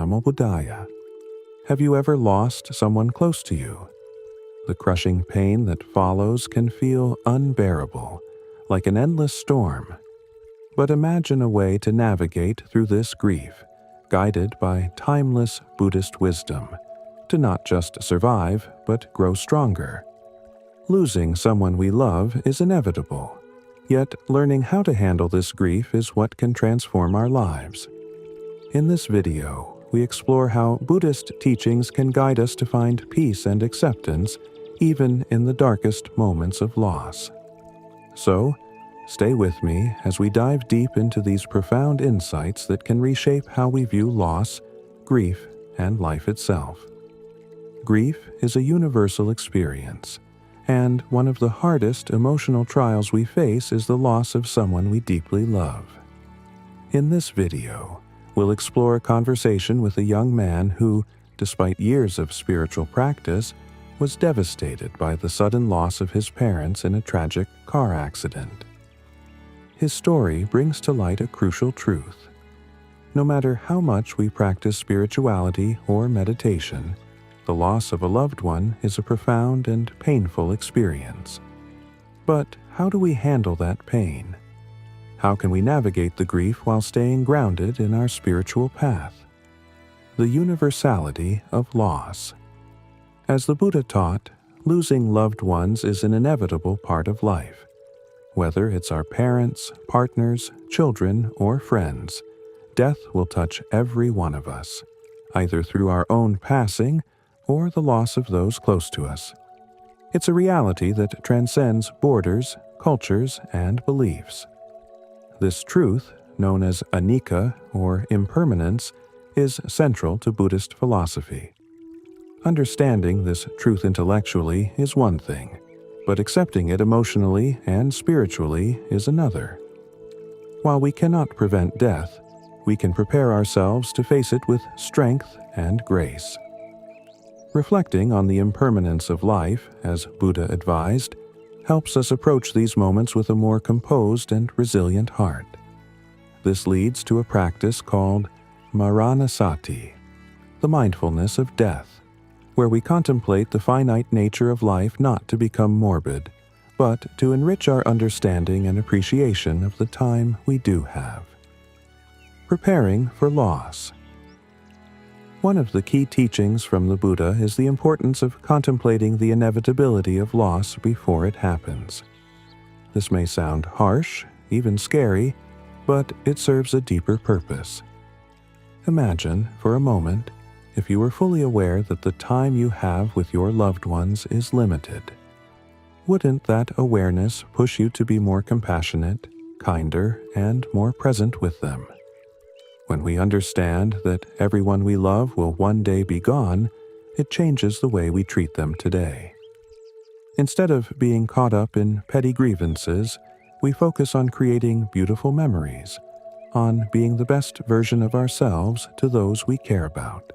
Namo Buddhaya. Have you ever lost someone close to you? The crushing pain that follows can feel unbearable, like an endless storm. But imagine a way to navigate through this grief, guided by timeless Buddhist wisdom, to not just survive, but grow stronger. Losing someone we love is inevitable, yet learning how to handle this grief is what can transform our lives. In this video, we explore how Buddhist teachings can guide us to find peace and acceptance even in the darkest moments of loss. So, stay with me as we dive deep into these profound insights that can reshape how we view loss, grief, and life itself. Grief is a universal experience, and one of the hardest emotional trials we face is the loss of someone we deeply love. In this video, we'll explore a conversation with a young man who, despite years of spiritual practice, was devastated by the sudden loss of his parents in a tragic car accident. His story brings to light a crucial truth. No matter how much we practice spirituality or meditation, the loss of a loved one is a profound and painful experience. But how do we handle that pain? How can we navigate the grief while staying grounded in our spiritual path? The universality of loss. As the Buddha taught, losing loved ones is an inevitable part of life. Whether it's our parents, partners, children, or friends, death will touch every one of us, either through our own passing or the loss of those close to us. It's a reality that transcends borders, cultures, and beliefs. This truth, known as anicca or impermanence, is central to Buddhist philosophy. Understanding this truth intellectually is one thing, but accepting it emotionally and spiritually is another. While we cannot prevent death, we can prepare ourselves to face it with strength and grace. Reflecting on the impermanence of life, as Buddha advised, helps us approach these moments with a more composed and resilient heart. This leads to a practice called Maranasati, the mindfulness of death, where we contemplate the finite nature of life not to become morbid, but to enrich our understanding and appreciation of the time we do have. Preparing for loss. One of the key teachings from the Buddha is the importance of contemplating the inevitability of loss before it happens. This may sound harsh, even scary, but it serves a deeper purpose. Imagine, for a moment, if you were fully aware that the time you have with your loved ones is limited. Wouldn't that awareness push you to be more compassionate, kinder, and more present with them? When we understand that everyone we love will one day be gone, it changes the way we treat them today. Instead of being caught up in petty grievances, we focus on creating beautiful memories, on being the best version of ourselves to those we care about.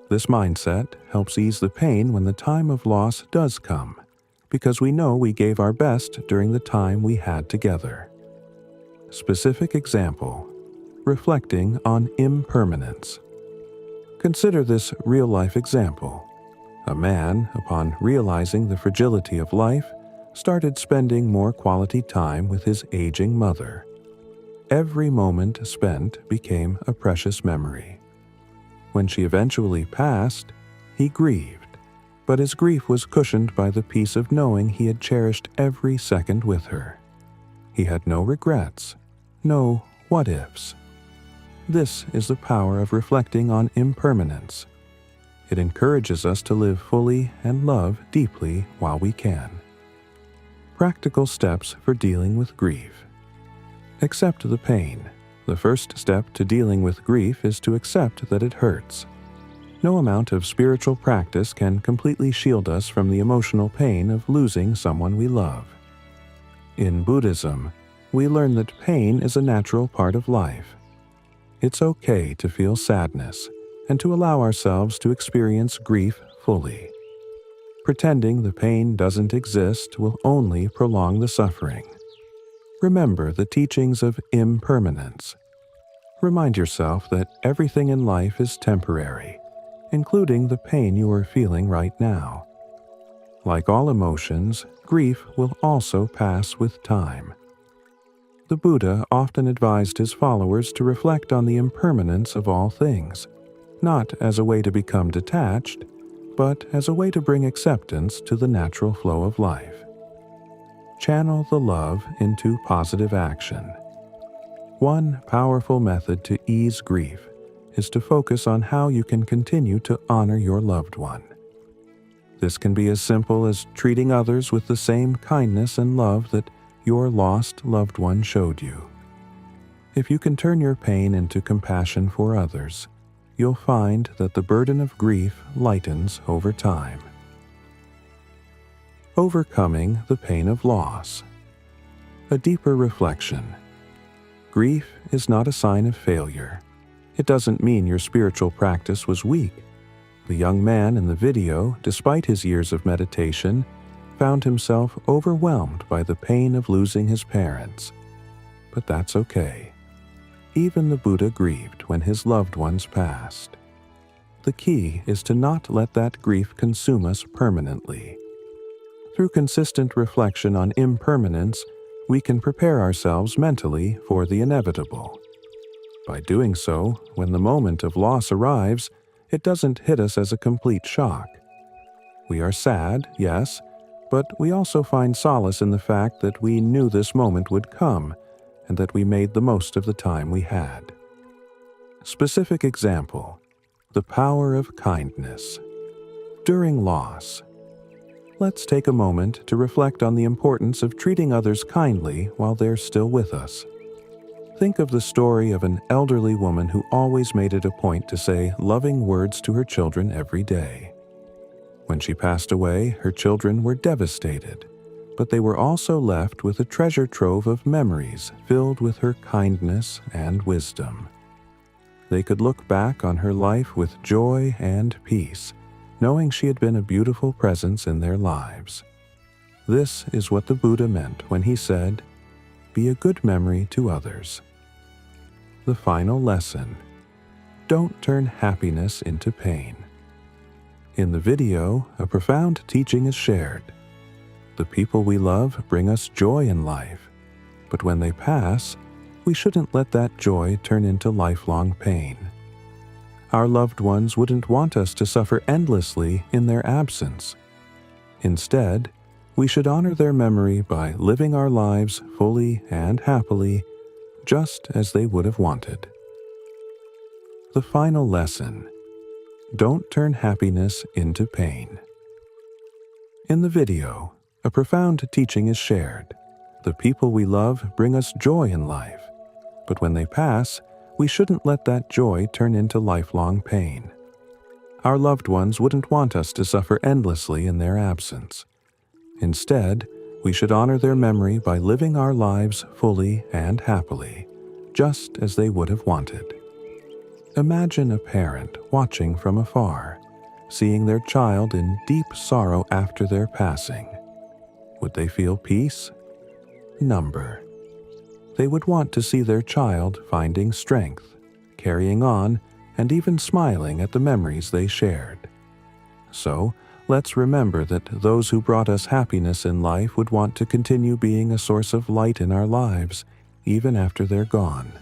This mindset helps ease the pain when the time of loss does come, because we know we gave our best during the time we had together. Specific example: reflecting on impermanence. Consider this real-life example. A man, upon realizing the fragility of life, started spending more quality time with his aging mother. Every moment spent became a precious memory. When she eventually passed, he grieved, but his grief was cushioned by the peace of knowing he had cherished every second with her. He had no regrets, no what-ifs. This is the power of reflecting on impermanence. It encourages us to live fully and love deeply while we can. Practical steps for dealing with grief. Accept the pain. The first step to dealing with grief is to accept that it hurts. No amount of spiritual practice can completely shield us from the emotional pain of losing someone we love. In Buddhism, we learn that pain is a natural part of life. It's okay to feel sadness and to allow ourselves to experience grief fully. Pretending the pain doesn't exist will only prolong the suffering. Remember the teachings of impermanence. Remind yourself that everything in life is temporary, including the pain you are feeling right now. Like all emotions, grief will also pass with time. The Buddha often advised his followers to reflect on the impermanence of all things, not as a way to become detached, but as a way to bring acceptance to the natural flow of life. Channel the love into positive action. One powerful method to ease grief is to focus on how you can continue to honor your loved one. This can be as simple as treating others with the same kindness and love that your lost loved one showed you. If you can turn your pain into compassion for others, you'll find that the burden of grief lightens over time. Overcoming the pain of loss. A deeper reflection. Grief is not a sign of failure. It doesn't mean your spiritual practice was weak. The young man in the video, despite his years of meditation, found himself overwhelmed by the pain of losing his parents. But that's okay. Even the Buddha grieved when his loved ones passed. The key is to not let that grief consume us permanently. Through consistent reflection on impermanence, we can prepare ourselves mentally for the inevitable. By doing so, when the moment of loss arrives, it doesn't hit us as a complete shock. We are sad, yes, but we also find solace in the fact that we knew this moment would come and that we made the most of the time we had. Specific example: the power of kindness. During loss, let's take a moment to reflect on the importance of treating others kindly while they're still with us. Think of the story of an elderly woman who always made it a point to say loving words to her children every day. When she passed away, her children were devastated, but they were also left with a treasure trove of memories filled with her kindness and wisdom. They could look back on her life with joy and peace, knowing she had been a beautiful presence in their lives. This is what the Buddha meant when he said, "Be a good memory to others." The final lesson: don't turn happiness into pain. In the video, a profound teaching is shared. The people we love bring us joy in life, but when they pass, we shouldn't let that joy turn into lifelong pain. Our loved ones wouldn't want us to suffer endlessly in their absence. Instead, we should honor their memory by living our lives fully and happily, just as they would have wanted. The final lesson: don't turn happiness into pain. In the video, a profound teaching is shared. The people we love bring us joy in life, but when they pass, we shouldn't let that joy turn into lifelong pain. Our loved ones wouldn't want us to suffer endlessly in their absence. Instead, we should honor their memory by living our lives fully and happily, just as they would have wanted. Imagine a parent watching from afar, seeing their child in deep sorrow after their passing. Would they feel peace? Number. They would want to see their child finding strength, carrying on, and even smiling at the memories they shared. So, let's remember that those who brought us happiness in life would want to continue being a source of light in our lives, even after they're gone.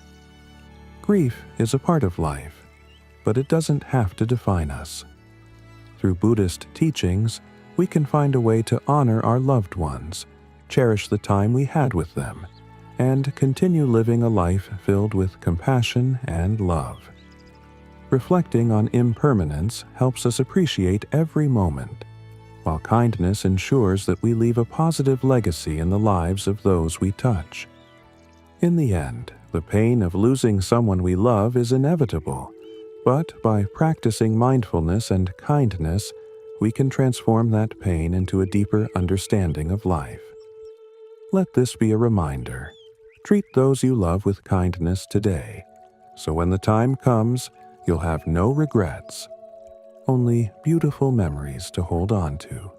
Grief is a part of life, but it doesn't have to define us. Through Buddhist teachings, we can find a way to honor our loved ones, cherish the time we had with them, and continue living a life filled with compassion and love. Reflecting on impermanence helps us appreciate every moment, while kindness ensures that we leave a positive legacy in the lives of those we touch. In the end, the pain of losing someone we love is inevitable, but by practicing mindfulness and kindness, we can transform that pain into a deeper understanding of life. Let this be a reminder. Treat those you love with kindness today, so when the time comes, you'll have no regrets, only beautiful memories to hold on to.